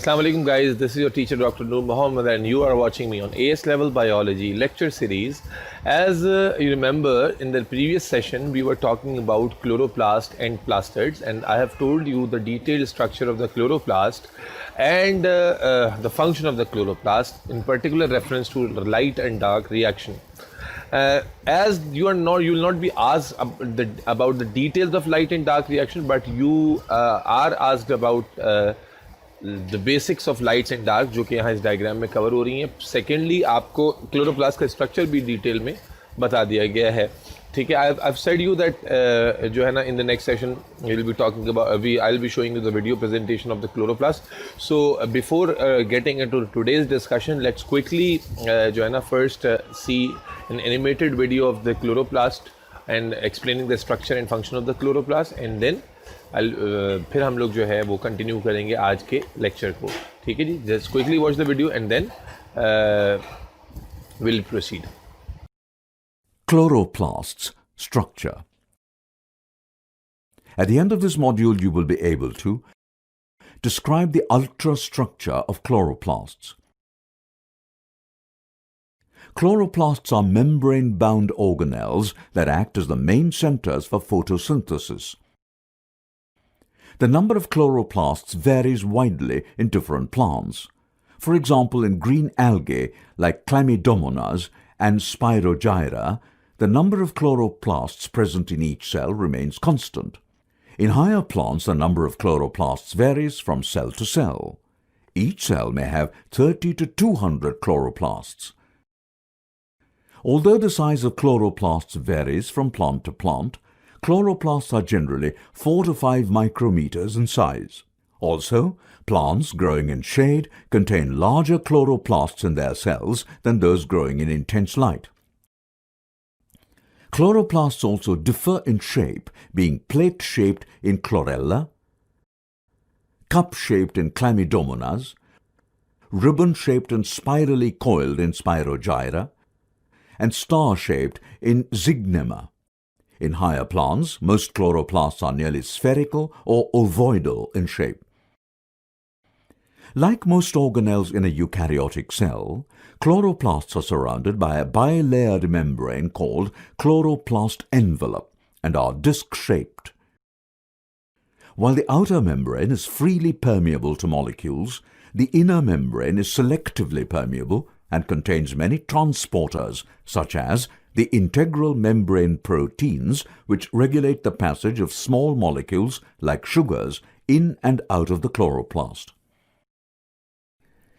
Assalamu alaikum guys, this is your teacher Dr. Noor Muhammad and you are watching me on AS Level Biology lecture series. As you remember, in the previous session we were talking about chloroplast and plastids, and I have told you the detailed structure of the chloroplast and the function of the chloroplast, in particular reference to light and dark reaction. As you will not be asked about the details of light and dark reaction, but you are asked about the basics of lights and dark, जो कि यहाँ इस diagram में cover हो रही हैं. Secondly आपको chloroplast का स्ट्रक्चर भी डिटेल में बता दिया गया है. ठीक है, I've said you that जो है ना, in the next session we'll be talking about I'll be showing you the video presentation of the chloroplast. So before getting into today's discussion, let's quickly जो है ना first see an animated video of the chloroplast and explaining the structure and function of the chloroplast, and then फिर हम लोग जो है वो continue करेंगे आज के लेक्चर को. ठीक है जी, just quickly watch the video and then will proceed. Chloroplasts structure. At the end of this module, you will be able to describe the ultrastructure of chloroplasts. Chloroplasts are membrane-bound organelles that act as the main centers for photosynthesis. The number of chloroplasts varies widely in different plants. For example, in green algae like Chlamydomonas and Spirogyra, the number of chloroplasts present in each cell remains constant. In higher plants, the number of chloroplasts varies from cell to cell. Each cell may have 30 to 200 chloroplasts. Although the size of chloroplasts varies from plant to plant, chloroplasts are generally 4 to 5 micrometers in size. Also, plants growing in shade contain larger chloroplasts in their cells than those growing in intense light. Chloroplasts also differ in shape, being plate-shaped in chlorella, cup-shaped in Chlamydomonas, ribbon-shaped and spirally coiled in Spirogyra, and star-shaped in Zygnema. In higher plants, most chloroplasts are nearly spherical or ovoidal in shape. Like most organelles in a eukaryotic cell, chloroplasts are surrounded by a bilayered membrane called chloroplast envelope and are disc-shaped. While the outer membrane is freely permeable to molecules, the inner membrane is selectively permeable and contains many transporters, such as the integral membrane proteins, which regulate the passage of small molecules like sugars in and out of the chloroplast.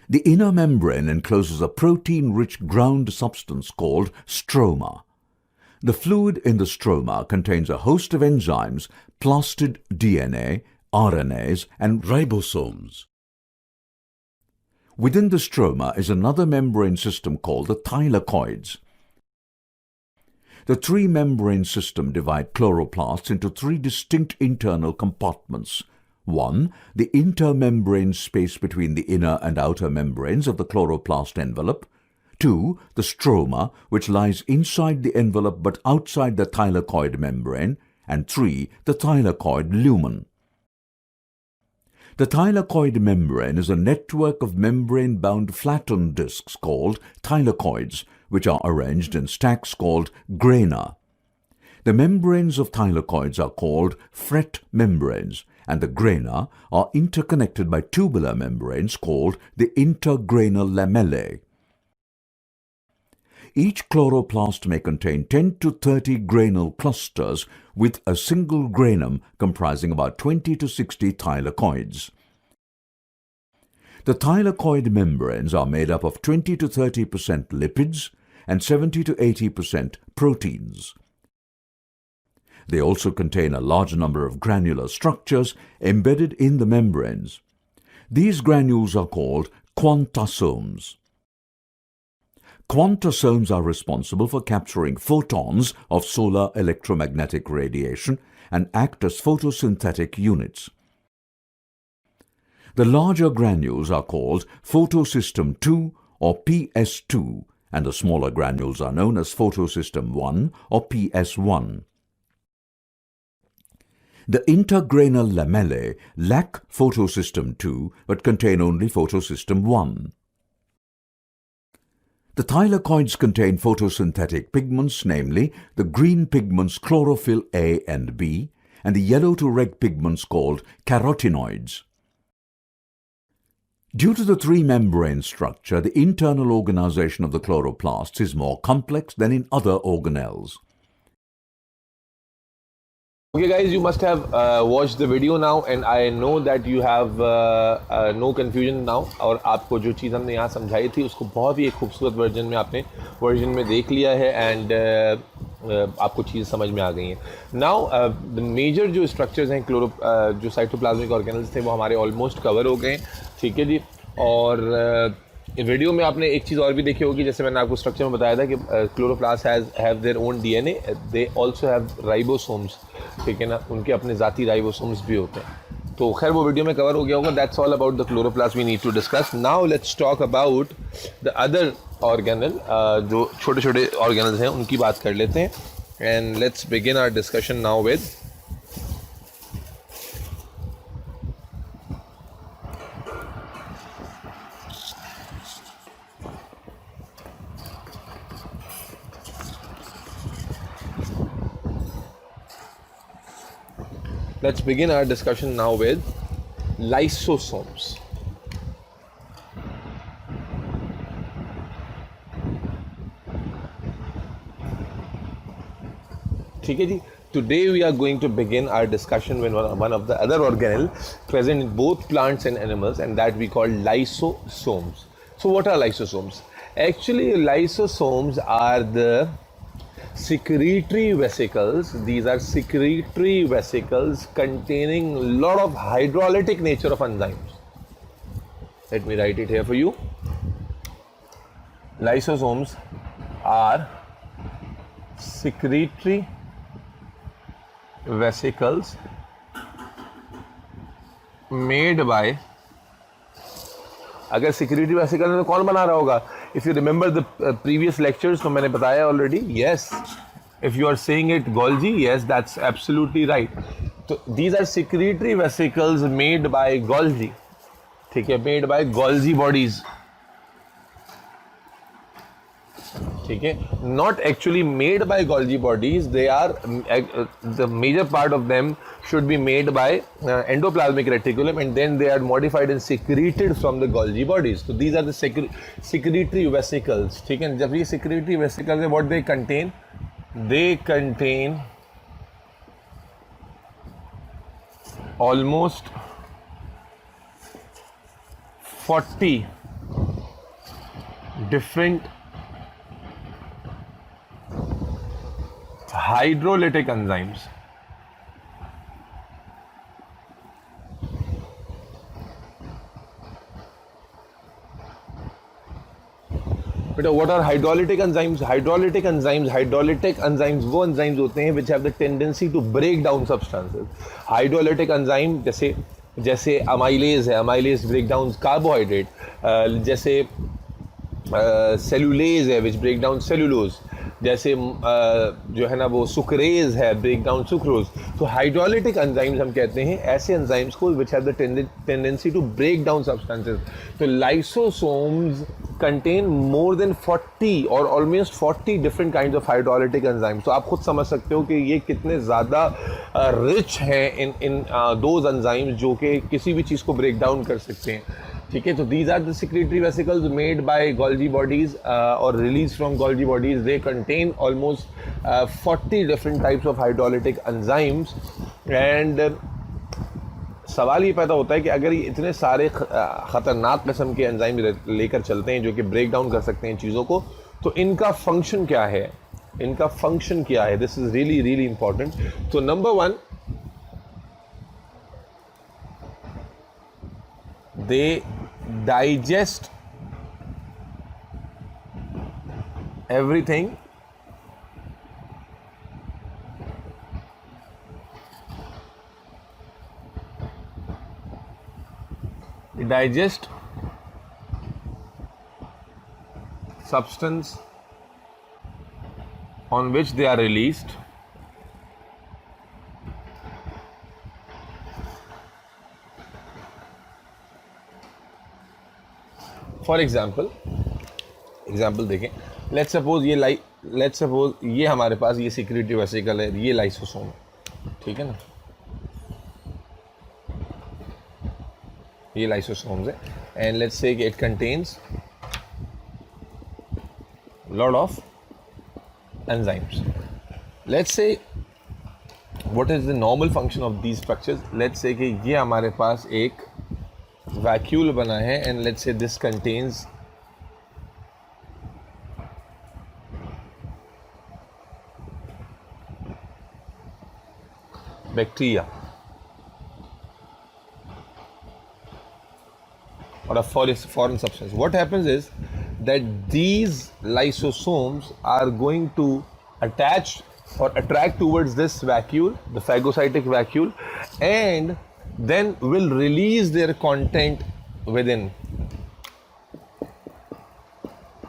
The inner membrane encloses a protein-rich ground substance called stroma. The fluid in the stroma contains a host of enzymes, plastid DNA, RNAs, and ribosomes. Within the stroma is another membrane system called the thylakoids. The three-membrane system divides chloroplasts into three distinct internal compartments. 1. The intermembrane space between the inner and outer membranes of the chloroplast envelope. 2. The stroma, which lies inside the envelope but outside the thylakoid membrane. And 3. The thylakoid lumen. The thylakoid membrane is a network of membrane-bound flattened discs called thylakoids, which are arranged in stacks called grana. The membranes of thylakoids are called fret membranes, and the grana are interconnected by tubular membranes called the intergranal lamellae. Each chloroplast may contain 10 to 30 granal clusters with a single granum comprising about 20 to 60 thylakoids. The thylakoid membranes are made up of 20 to 30% lipids and 70 to 80% proteins. They also contain a large number of granular structures embedded in the membranes. These granules are called quantusomes. Quantusomes are responsible for capturing photons of solar electromagnetic radiation and act as photosynthetic units. The larger granules are called photosystem II or PS2, and the smaller granules are known as photosystem I or PS1. The intergranular lamellae lack photosystem 2 but contain only photosystem 1. The thylakoids contain photosynthetic pigments, namely the green pigments chlorophyll A and B, and the yellow to red pigments called carotenoids. Due to the three-membrane structure, the internal organization of the chloroplasts is more complex than in other organelles. Okay guys, you must have watched the video now and I know that you have no confusion now. और आपको जो चीज़ हमने यहाँ समझाई थी उसको बहुत ही एक खूबसूरत वर्जन में देख लिया है and आपको चीज़ समझ में आ गई है. Now the major जो structures हैं जो साइटोप्लाज्मिक ऑर्गेनल्स थे वो हमारे ऑलमोस्ट कवर हो गए, ठीक है जी. और वीडियो में आपने एक चीज़ और भी देखी होगी, जैसे मैंने आपको स्ट्रक्चर में बताया था कि chloroplast have their own DNA, they also have ribosomes, ठीक है ना, उनके अपने ज़ाती राइबोसोम्स भी होते हैं. तो खैर वो वीडियो में कवर हो गया होगा. That's all about the chloroplast we need to discuss. Now let's talk about the other organelle, जो छोटे छोटे ऑर्गेनल्स हैं उनकी बात कर लेते हैं. And let's begin our discussion now with Let's begin our discussion now with lysosomes. ठीक है जी. Today we are going to begin our discussion with one of the other organelle present in both plants and animals, and that we call lysosomes. So what are lysosomes? Actually, lysosomes are the secretory vesicles. These are secretory vesicles containing a lot of hydrolytic nature of enzymes. Let me write it here for you. Lysosomes are secretory vesicles made by, अगर secretory vesicle है तो कौन बना रहा होगा? If you remember the previous lectures, तो मैंने बताया already. Yes, if you are saying it Golgi, yes, that's absolutely right. So these are secretory vesicles made by Golgi, ठीक है, made by Golgi bodies, ठीक है, not actually made by Golgi bodies. They are the major part of them should be made by endoplasmic reticulum, and then they are modified and secreted from the Golgi bodies. So these are the secretory vesicles, ठीक है. जब ये secretory vesicles है, what they contain? They contain almost 40 different hydrolytic enzymes. But what are hydrolytic enzymes? Hydrolytic enzymes वो enzymes होते हैं which have the tendency to break down substances. Hydrolytic enzyme जैसे amylase है, amylase break down carbohydrate, जैसे cellulase है which break down cellulose, जैसे जो है ना वो सुक्रेज है, ब्रेक डाउन सुक्रोज. तो हाइड्रोलिटिक एंजाइम्स हम कहते हैं ऐसे एंजाइम्स को which have the tendency to break down substances. तो लाइसोसोम्स कंटेन मोर देन 40 और almost 40 different kinds of hydrolytic enzymes. तो आप खुद समझ सकते हो कि ये कितने ज़्यादा रिच हैं इन दोज एंजाइम्स जो कि किसी भी चीज़ को ब्रेक डाउन कर सकते हैं, ठीक है. तो these are the secretory vesicles made by Golgi bodies or released from Golgi bodies. They contain almost 40 different types of hydrolytic enzymes. And सवाल ये पैदा होता है कि अगर ये इतने सारे ख़तरनाक किस्म के एंजाइम लेकर चलते हैं जो कि ब्रेक डाउन कर सकते हैं चीज़ों को, तो इनका फंक्शन क्या है? इनका फंक्शन क्या है? This is really really important. तो number 1, they digest everything substance on which they are released for example देखें, लेट्स सपोज ये हमारे पास ये सिक्रीटरी वेसिकल है, ये लाइसोसोम है, ठीक है ना, ये लाइसोसोम्स है, and let's say it contains lot of enzymes. Let's say what is the normal function of these structures. Let's say कि ये हमारे पास एक वैक्यूल बना है, and let's say this contains bacteria or a foreign substance. What happens is that these lysosomes are going to attach or attract towards this vacuole, the phagocytic vacuole, and then will release their content within.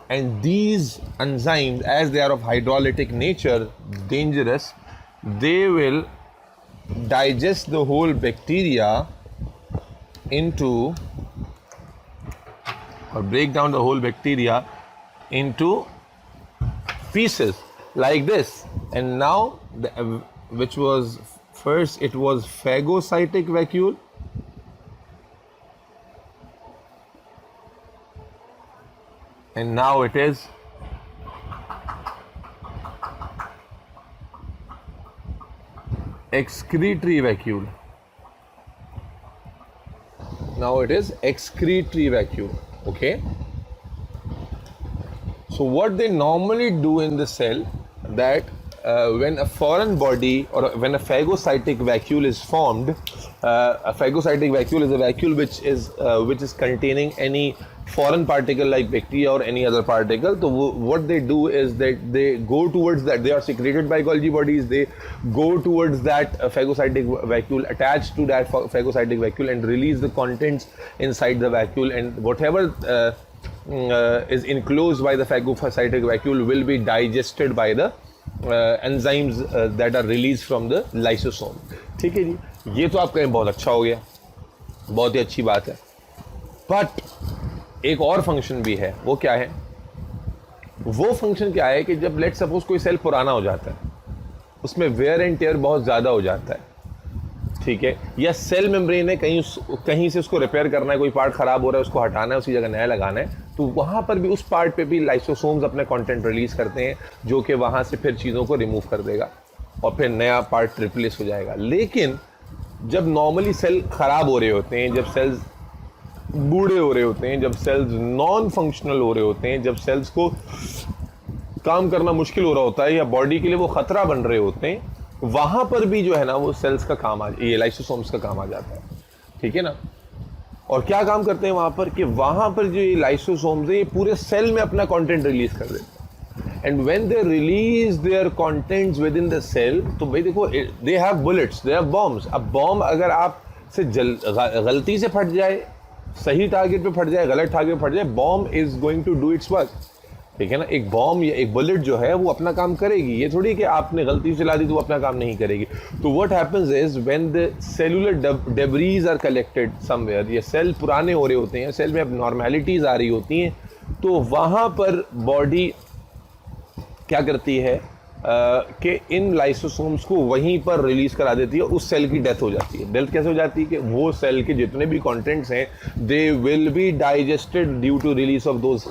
And these enzymes, as they are of hydrolytic nature, dangerous, they will digest the whole bacteria into, or break down the whole bacteria into pieces like this. And now which was first, it was phagocytic vacuole, and now it is excretory vacuole. Now it is excretory vacuole. Okay, so what they normally do in the cell, that when a foreign body or when a phagocytic vacuole is formed, a phagocytic vacuole is a vacuole which is containing any foreign particle like bacteria or any other particle. So what they do is that they go towards that. They are secreted by Golgi bodies. They go towards that phagocytic vacuole, attach to that phagocytic vacuole, and release the contents inside the vacuole. And whatever is enclosed by the phagocytic vacuole will be digested by the enzymes that are released from the lysosome. ठीक है जी, ये तो आप कहें बहुत अच्छा हो गया, बहुत ही अच्छी बात है. बट एक और फंक्शन भी है. वो क्या है? वो फंक्शन क्या है कि जब लेट सपोज कोई सेल पुराना हो जाता है, उसमें वेयर एंड टेयर बहुत ज़्यादा हो जाता है, ठीक है, या सेल मेम्ब्रेन है, कहीं से उसको रिपेयर करना है, कोई पार्ट खराब हो रहा है, उसको हटाना है, उसी जगह नया लगाना है, तो वहाँ पर भी उस पार्ट पे भी लाइसोसोम्स अपने कंटेंट रिलीज करते हैं, जो कि वहाँ से फिर चीज़ों को रिमूव कर देगा और फिर नया पार्ट रिप्लेस हो जाएगा. लेकिन जब नॉर्मली सेल ख़राब हो रहे होते हैं, जब सेल्स बूढ़े हो रहे होते हैं, जब सेल्स नॉन फंक्शनल हो रहे होते हैं, जब सेल्स को काम करना मुश्किल हो रहा होता है या बॉडी के लिए वो खतरा बन रहे होते हैं, वहाँ पर भी जो है ना वो सेल्स का काम ये लाइसोसोम्स का काम आ जाता है. ठीक है ना. और क्या काम करते हैं वहाँ पर कि वहाँ पर जो ये लाइसोसोम्स है ये पूरे सेल में अपना कंटेंट रिलीज कर देते हैं. And when they release their contents within the cell, तो भाई देखो, they have bullets, they have bombs. अब बॉम्ब अगर आप से गलती से फट जाए, सही टारगेट पे फट जाए, गलत टारगेट पे फट जाए, bomb is going to do its work. ठीक है ना. एक बॉम्ब या एक बुलेट जो है वो अपना काम करेगी. ये थोड़ी कि आपने गलती से चला दी तो वो अपना काम नहीं करेगी. तो what happens is when the cellular debris are collected somewhere, ये सेल पुराने हो रहे होते हैं, सेल में अब नॉर्मेलिटीज आ रही होती हैं, तो वहाँ पर बॉडी क्या करती है कि इन लाइसोसोम्स को वहीं पर रिलीज करा देती है. उस सेल की डेथ हो जाती है. डेथ कैसे हो जाती है कि वो सेल के जितने भी कंटेंट्स हैं they will be digested due to release of those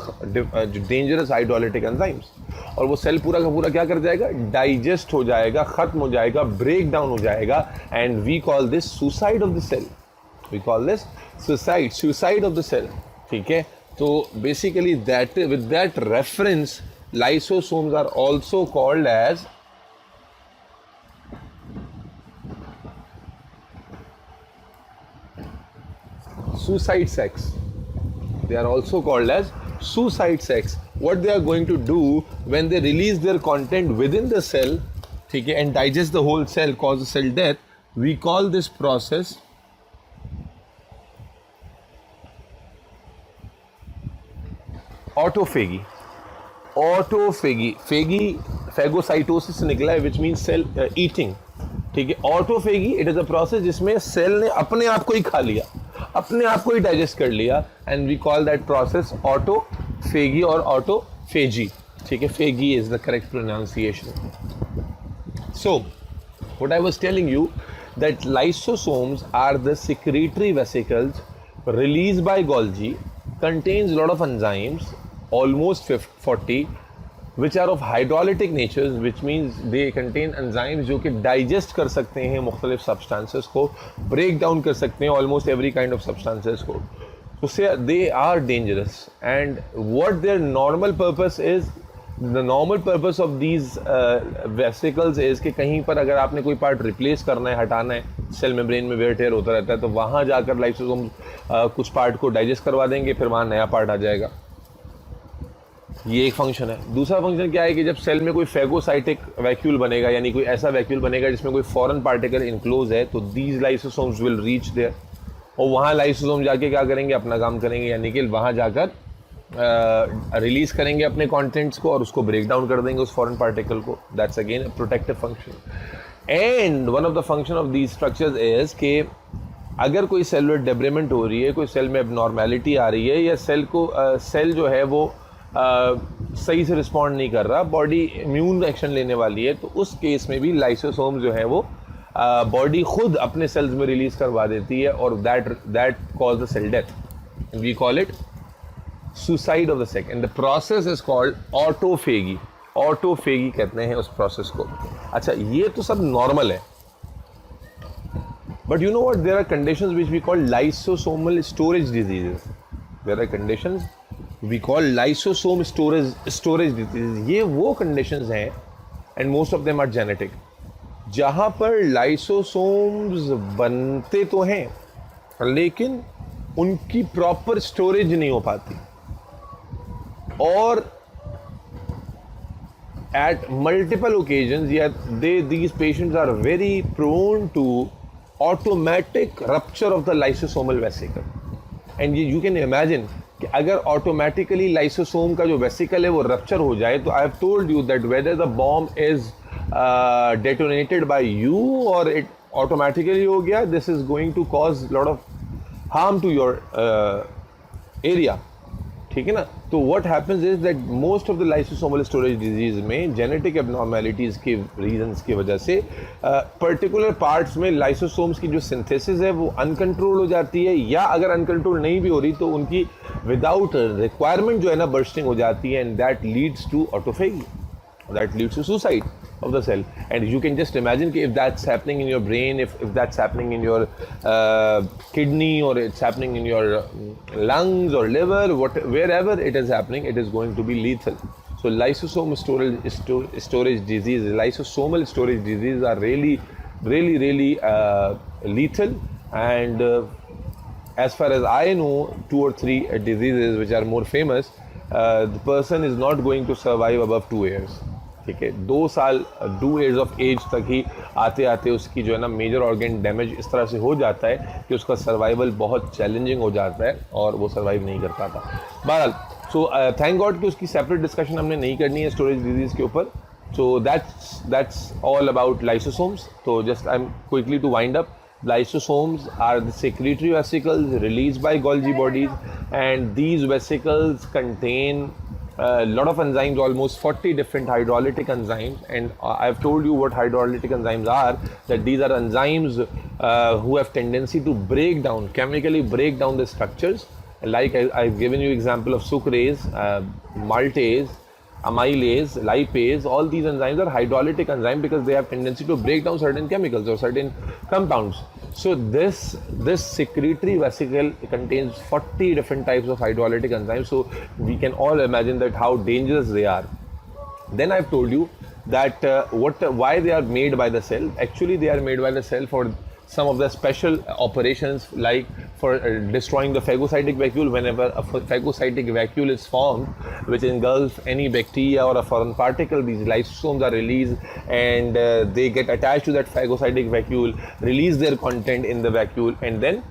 dangerous hydrolytic enzymes. और वो सेल पूरा का पूरा क्या कर जाएगा? डाइजेस्ट हो जाएगा, खत्म हो जाएगा, ब्रेक डाउन हो जाएगा. And we call this suicide of the cell. We call this suicide of the cell. ठीक है. तो basically that with that reference, lysosomes are also called as suicide sacs. They are also called as suicide sacs. What they are going to do when they release their content within the cell, ठीक है, and digest the whole cell, cause the cell death, we call this process autophagy. Autophagy. Phagocytosis से निकला है, which means cell eating. ठीक है. Autophagy, it is a process जिसमें cell ने अपने आप को ही खा लिया, अपने आप को ही डाइजेस्ट कर लिया, and we call that process autophagy और ऑटोफेजी. ठीक है, phagy is the correct pronunciation. So what I was telling you, that lysosomes are the secretory vesicles released by Golgi, contains a lot of enzymes, almost 40, which are of hydrolytic nature, which means they contain enzymes जो कि digest कर सकते हैं मुख्तलिफ substances को, break down कर सकते हैं almost every kind of substances को. So they are dangerous, and what their normal purpose is, the normal purpose of these vesicles is कि कहीं पर अगर आपने कोई पार्ट रिप्लेस करना है, हटाना है, सेल मेम्ब्रेन में वेयर टेयर होता रहता है, तो वहाँ जाकर लाइसोसोम कुछ पार्ट को डाइजेस्ट करवा देंगे, फिर वहाँ नया पार्ट आ जाएगा. ये एक फंक्शन है. दूसरा फंक्शन क्या है कि जब सेल में कोई फेगोसाइटिक वैक्यूल बनेगा, यानी कोई ऐसा वैक्यूल बनेगा जिसमें कोई फॉरेन पार्टिकल इनक्लोज है, तो these lysosomes will reach there, और वहाँ लाइसोसोम जाके क्या करेंगे, अपना काम करेंगे, यानी कि वहाँ जाकर रिलीज करेंगे अपने कंटेंट्स को और उसको ब्रेक डाउन कर देंगे उस फॉरेन पार्टिकल को. That's again a protective function. And one of the function of these structures is कि अगर कोई सेलुलर डेब्रेमेंट हो रही है, कोई सेल में एबनॉर्मेलिटी आ रही है, या सेल जो है वो सही से रिस्पॉन्ड नहीं कर रहा, बॉडी इम्यून एक्शन लेने वाली है, तो उस केस में भी लाइसोसोम जो है वो बॉडी खुद अपने सेल्स में रिलीज करवा देती है, और that cause the cell death. We call it suicide of the cell, and the process is called autophagy. Autophagy कहते हैं उस प्रोसेस को. अच्छा, ये तो सब नॉर्मल है, but you know what, there are conditions which we call lysosomal storage diseases. There are conditions we call lysosome storage disease. ये वो कंडीशंस हैं, and most of them are genetic, जहाँ पर लाइसोसोम्स बनते तो हैं लेकिन उनकी प्रॉपर स्टोरेज नहीं हो पाती, और at multiple occasions, yet these patients are very prone to automatic rupture of the lysosomal vesicle. And you can imagine कि अगर automatically lysosome का जो vesicle है वो rupture हो जाए, तो I have told you that whether the bomb is detonated by you or it automatically हो गया, this is going to cause lot of harm to your area. ठीक है ना. तो what happens is that most of the lysosomal storage disease में genetic abnormalities के reasons की वजह से particular parts में lysosomes की जो synthesis है वो uncontrolled हो जाती है, या अगर uncontrolled नहीं भी हो रही तो उनकी without requirement जो है ना bursting हो जाती है, and that leads to autophagy, that leads to suicide of the cell. And you can just imagine if that's happening in your brain, if that's happening in your kidney, or it's happening in your lungs or liver, wherever it is happening, it is going to be lethal. So lysosome storage disease, lysosomal storage diseases are really lethal. And as far as I know, 2 or 3 diseases which are more famous, the person is not going to survive above 2 years. ठीक है, 2 साल 2 years of as तक ही आते आते उसकी जो है ना मेजर ऑर्गन डैमेज इस तरह से हो जाता है कि उसका सर्वाइवल बहुत चैलेंजिंग हो जाता है और वो सर्वाइव नहीं कर पाता. बहरहाल, सो थैंक गॉड कि उसकी सेपरेट डिस्कशन हमने नहीं करनी है स्टोरेज डिजीज़ के ऊपर. So that's all about lysosomes. तो just I am quickly to wind up. Lysosomes are the secretory vesicles released by Golgi bodies, and these vesicles contain a lot of enzymes, almost 40 different hydrolytic enzymes. And I've told you what hydrolytic enzymes are, that these are enzymes who have tendency to chemically break down the structures. Like I've given you example of sucrase, maltase, amylase, lipase. All these enzymes are hydrolytic enzymes because they have tendency to break down certain chemicals or certain compounds. So this secretory vesicle contains 40 different types of hydrolytic enzymes. So we can all imagine that how dangerous they are. Then I've told you that why they are made by the cell. Actually, they are made by the cell for some of the special operations, like for destroying the phagocytic vacuole. Whenever a phagocytic vacuole is formed, which engulfs any bacteria or a foreign particle, these lysosomes are released, and they get attached to that phagocytic vacuole, release their content in the vacuole, and then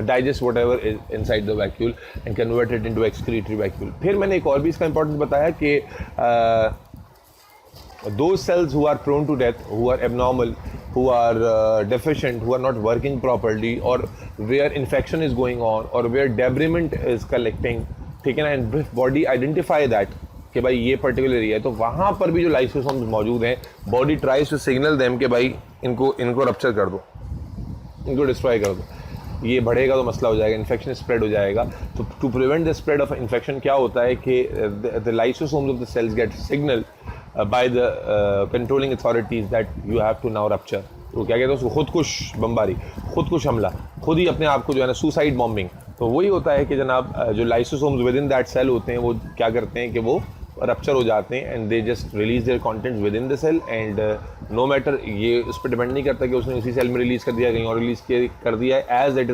digest whatever is inside the vacuole and convert it into excretory vacuole. फिर मैंने एक और भी इसका importance बताया कि those cells who are prone to death, who are abnormal, who are deficient, who are not working properly, or where infection is going on, or where debridement is collecting, ठीक है ना, एंड बॉडी आइडेंटिफाई दैट कि भाई ये particular area है, तो वहाँ पर भी जो लाइसोसोम्स मौजूद हैं, body tries to signal them कि भाई इनको रप्चर कर दो, इनको डिस्ट्रॉय कर दो, ये बढ़ेगा तो मसला हो जाएगा, इन्फेक्शन स्प्रेड हो जाएगा. तो to prevent the spread of infection क्या होता है कि the lysosomes of the cells get signal by the controlling authorities that you have to now rupture. तो क्या कहते हैं उसको, खुदकुश बमबारी, खुदकुश हमला, खुद ही अपने आप को जो है ना सुसाइड बॉम्बिंग. तो वही होता है कि जनाब जो lysosomes within that cell होते हैं वो क्या करते हैं कि वो रप्चर हो जाते हैं and they just release their contents within the cell. And no matter, ये उस पर डिपेंड नहीं करता कि उसने उसी सेल में रिलीज कर दिया, कहीं और रिलीज कर दिया है, as it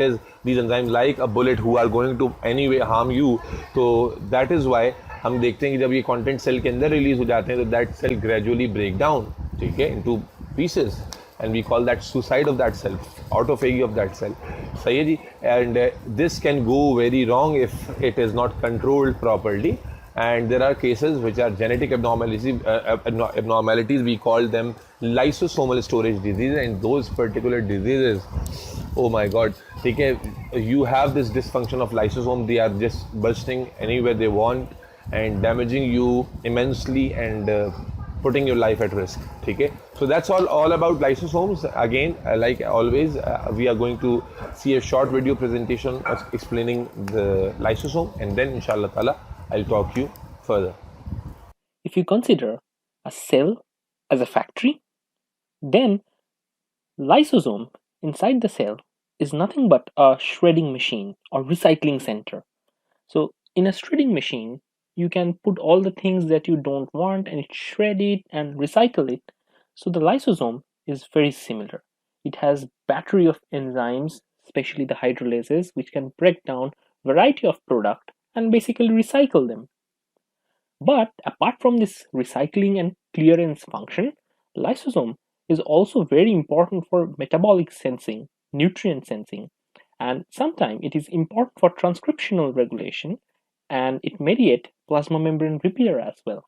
is these enzymes like a bullet who are going to anyway harm you. तो दैट इज़ वाई हम देखते हैं कि जब ये कॉन्टेंट सेल के अंदर रिलीज हो जाते हैं तो that cell gradually break down, ठीक है, into pieces, and we call that suicide of that cell, autophagy of that cell. सही है जी. And this can go very wrong if it is not controlled properly, and there are cases which are genetic abnormalities, we call them lysosomal storage disease, and those particular diseases, oh my god, ठीक है, you have this dysfunction of lysosome, they are just bursting anywhere they want and damaging you immensely and putting your life at risk. Okay, so that's all about lysosomes. Again, like always, we are going to see a short video presentation explaining the lysosome, and then inshallah ta'ala I'll talk you further. If you consider a cell as a factory, then lysosome inside the cell is nothing but a shredding machine or recycling center. So in a shredding machine, you can put all the things that you don't want and shred it and recycle it. So the lysosome is very similar. It has battery of enzymes, especially the hydrolases, which can break down variety of product and basically recycle them. But apart from this recycling and clearance function, lysosome is also very important for metabolic sensing, nutrient sensing, and sometimes it is important for transcriptional regulation, and it mediate plasma membrane repair as well.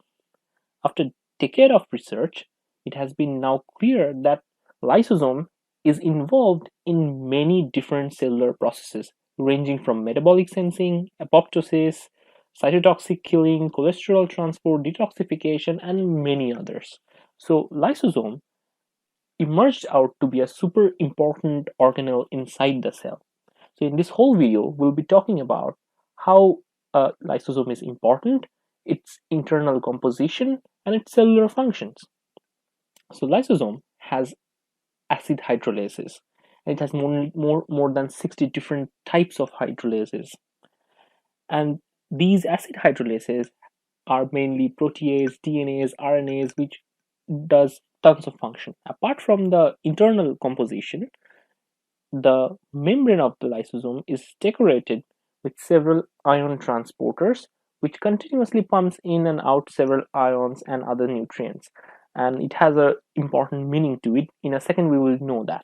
After decade of research, it has been now clear that lysosome is involved in many different cellular processes, ranging from metabolic sensing, apoptosis, cytotoxic killing, cholesterol transport, detoxification, and many others. So lysosome emerged out to be a super important organelle inside the cell. So in this whole video, we'll be talking about how a lysosome is important, its internal composition, and its cellular functions. So lysosome has acid hydrolases, and it has more than 60 different types of hydrolases. And these acid hydrolases are mainly protease, DNAs, RNAs, which does tons of function. Apart from the internal composition, the membrane of the lysosome is decorated with several ion transporters, which continuously pumps in and out several ions and other nutrients. And it has an important meaning to it. In a second, we will know that.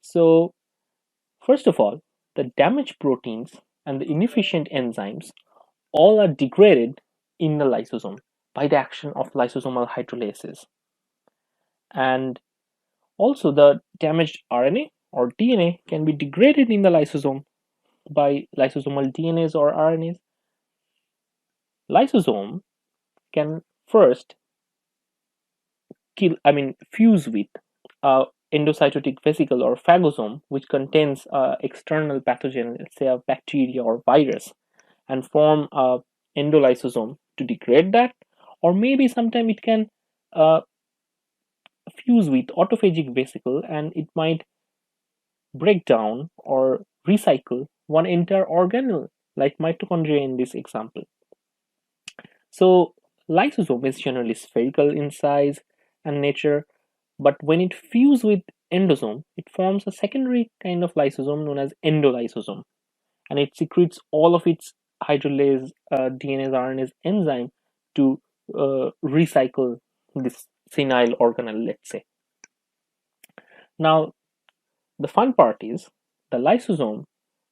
So, first of all, the damaged proteins and the inefficient enzymes all are degraded in the lysosome by the action of lysosomal hydrolases. And also, the damaged RNA or DNA can be degraded in the lysosome by lysosomal DNAs or RNAs. Lysosome can first fuse with a endocytotic vesicle or phagosome, which contains external pathogen, let's say a bacteria or virus, and form a endolysosome to degrade that, or maybe sometime it can fuse with autophagic vesicle and it might break down or recycle one entire organelle like mitochondria in this example. So lysosome is generally spherical in size and nature, but when it fuses with endosome, it forms a secondary kind of lysosome known as endolysosome, and it secretes all of its hydrolase, DNase, RNase enzyme to recycle this senile organelle, let's say. Now, the fun part is the lysosome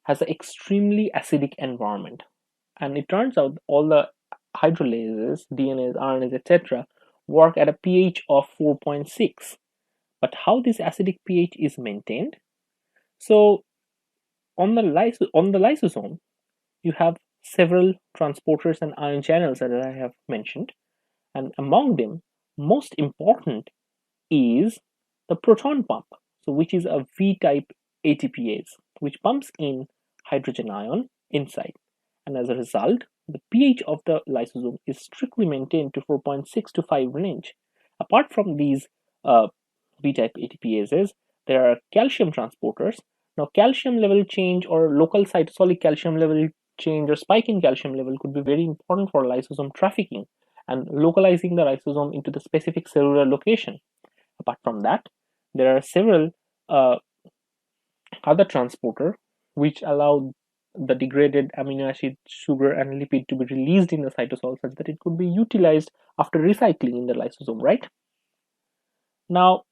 has an extremely acidic environment, and it turns out all the hydrolases, DNase, RNase, etc., work at a pH of 4.6, But how this acidic pH is maintained? So on the lysosome, you have several transporters and ion channels that I have mentioned, and among them, most important is the proton pump, so which is a V-type ATPase, which pumps in hydrogen ion inside, and as a result, the pH of the lysosome is strictly maintained to 4.6 to 5 range. Apart from these V-type ATPases, there are calcium transporters. Now, calcium level change or local cytosolic calcium level change or spike in calcium level could be very important for lysosome trafficking and localizing the lysosome into the specific cellular location. Apart from that, there are several other transporter which allow the degraded amino acid, sugar, and lipid to be released in the cytosol such that it could be utilized after recycling in the lysosome, right? Now,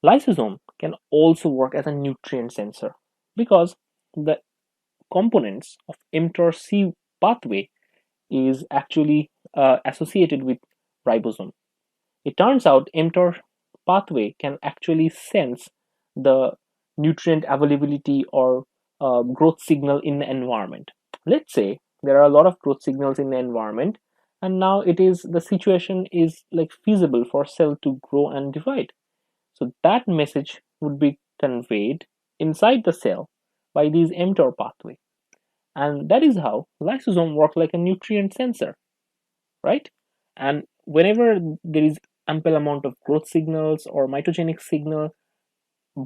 lysosome can also work as a nutrient sensor because the components of mTOR-C pathway is actually associated with ribosome. It turns out mTOR pathway can actually sense the nutrient availability or growth signal in the environment. Let's say there are a lot of growth signals in the environment, and now the situation is like feasible for cell to grow and divide. So that message would be conveyed inside the cell by these mTOR pathway, and that is how lysosome work like a nutrient sensor, right? And whenever there is ample amount of growth signals or mitogenic signal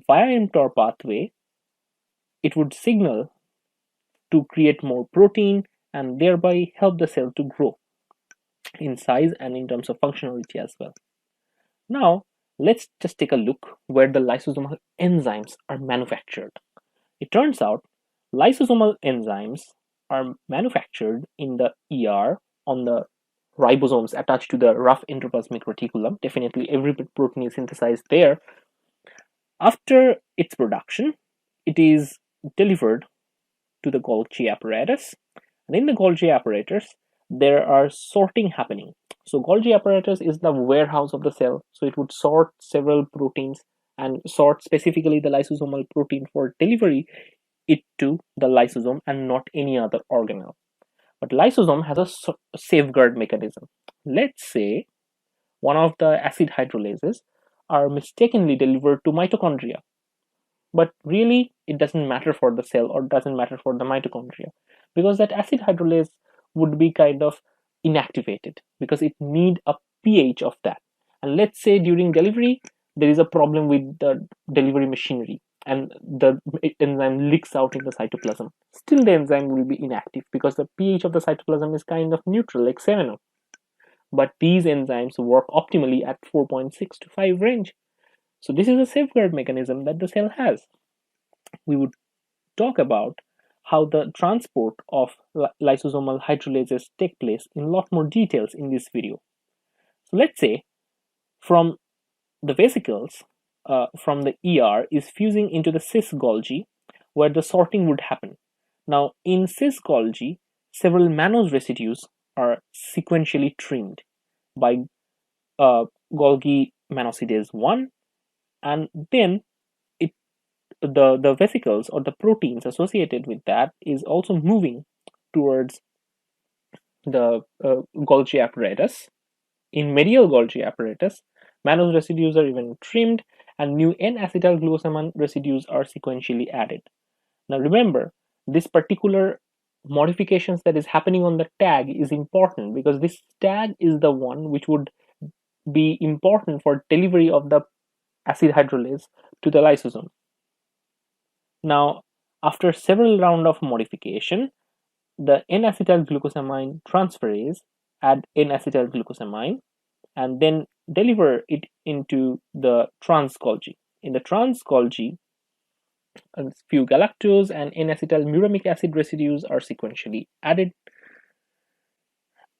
via mTOR pathway, it would signal to create more protein and thereby help the cell to grow in size and in terms of functionality as well. Now, let's just take a look where the lysosomal enzymes are manufactured. It turns out lysosomal enzymes are manufactured in the ER on the ribosomes attached to the rough endoplasmic reticulum. Definitely every protein is synthesized there. After its production, it is delivered to the Golgi apparatus, and in the Golgi apparatus there are sorting happening. So Golgi apparatus is the warehouse of the cell, so it would sort several proteins and sort specifically the lysosomal protein for delivery it to the lysosome and not any other organelle. But lysosome has a safeguard mechanism. Let's say one of the acid hydrolases are mistakenly delivered to mitochondria, but really it doesn't matter for the cell or doesn't matter for the mitochondria because that acid hydrolase would be kind of inactivated because it need a pH of that. And let's say during delivery there is a problem with the delivery machinery and the enzyme leaks out in the cytoplasm. Still the enzyme will be inactive because the pH of the cytoplasm is kind of neutral, like 7. But these enzymes work optimally at 4.6 to 5 range. So this is a safeguard mechanism that the cell has. We would talk about how the transport of lysosomal hydrolases take place in a lot more details in this video. So let's say from the vesicles from the ER is fusing into the cis Golgi where the sorting would happen. Now in cis Golgi, several mannose residues are sequentially trimmed by Golgi manosidase 1, and then the vesicles or the proteins associated with that is also moving towards the Golgi apparatus. In medial Golgi apparatus, mannose residues are even trimmed and new N-acetylglucosamine residues are sequentially added. Now remember, this particular modifications that is happening on the tag is important because this tag is the one which would be important for delivery of the acid hydrolase to the lysosome. Now, after several rounds of modification, the N-acetylglucosamine transferase add N-acetylglucosamine and then deliver it into the trans Golgi. In the trans Golgi, a few galactose and N-acetylmuramic acid residues are sequentially added.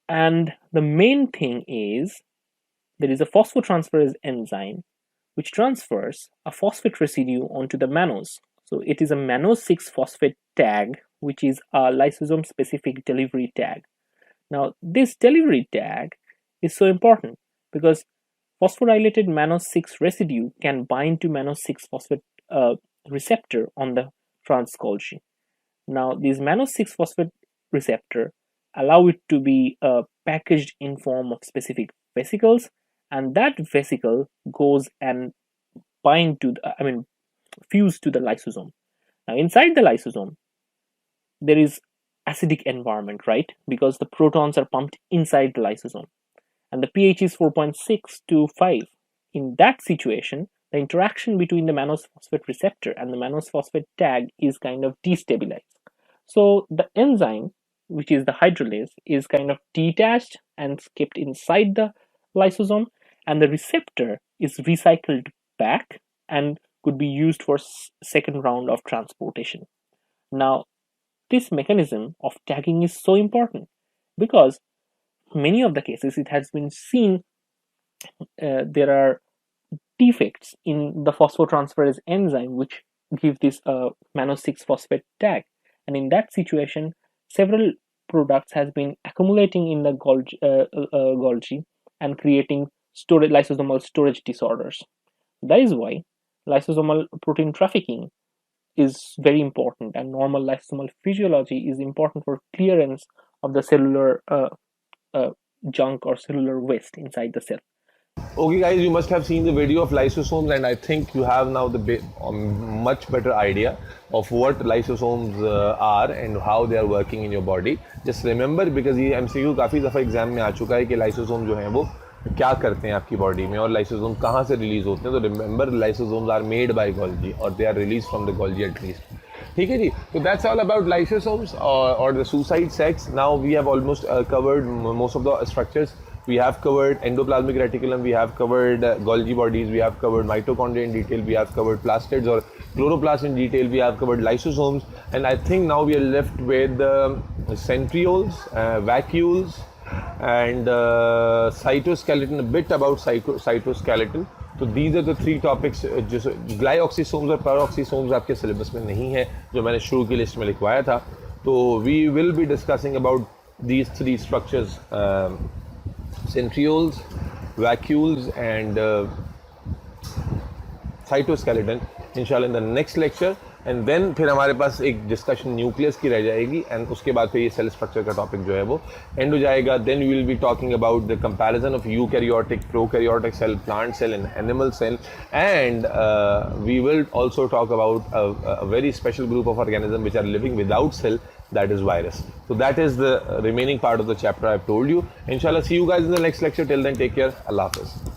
And the main thing is there is a phosphotransferase enzyme which transfers a phosphate residue onto the mannose. So it is a mannose 6-phosphate tag, which is a lysosome specific delivery tag. Now this delivery tag is so important because phosphorylated mannose 6 residue can bind to mannose 6 phosphate receptor on the trans Golgi. Now, these mannose 6 phosphate receptor allow it to be packaged in form of specific vesicles, and that vesicle goes and fuse to the lysosome. Now, inside the lysosome, there is acidic environment, right? Because the protons are pumped inside the lysosome, and the pH is 4.6 to 5. In that situation, the interaction between the mannose phosphate receptor and the mannose phosphate tag is kind of destabilized. So the enzyme, which is the hydrolase, is kind of detached and kept inside the lysosome, and the receptor is recycled back and could be used for second round of transportation. Now, this mechanism of tagging is so important because many of the cases it has been seen there are defects in the phosphotransferase enzyme which give this mannose 6 phosphate tag, and in that situation several products has been accumulating in the Golgi and creating lysosomal storage disorders. That is why lysosomal protein trafficking is very important, and normal lysosomal physiology is important for clearance of the cellular junk or cellular waste inside the cell. Okay guys, you must have seen the video of lysosomes, and I think you have now the much better idea of what lysosomes are and how they are working in your body. Just remember, because ये MCQ काफ़ी दफ़ा exam में आ चुका है कि lysosomes जो हैं वो क्या करते हैं आपकी बॉडी में और lysosomes कहाँ से रिलीज होते हैं. तो remember, lysosomes are made by Golgi or they are released from the Golgi at least. ठीक है जी. तो that's all about lysosomes or the suicide sacs. Now we have almost covered most of the structures. We have covered endoplasmic reticulum, we have covered Golgi bodies, we have covered mitochondria in detail, we have covered plastids or chloroplasts in detail, we have covered lysosomes, and I think now we are left with centrioles, vacuoles, and cytoskeleton, a bit about cytoskeleton. तो these are the three topics. जो ग्लाइऑक्सीसोम्स और पैरोक्सीसोम्स आपके syllabus में नहीं है, जो मैंने शुरू की लिस्ट में लिखवाया था. तो we will be discussing about these three structures, centrioles, vacuoles, and cytoskeleton, inshallah in the next lecture. And then फिर हमारे पास एक डिस्कशन न्यूक्लियस की रह जाएगी, एंड उसके बाद फिर ये सेल स्ट्रक्चर का टॉपिक जो है वो एंड हो जाएगा. Then we will be talking about the comparison of eukaryotic, prokaryotic cell, plant cell and animal cell, and we will also talk about a very special group of organisms which are living without cell, that is virus. So that is the remaining part of the chapter I have told you. Inshallah, see you guys in the next lecture. Till then, take care. Allah Hafiz.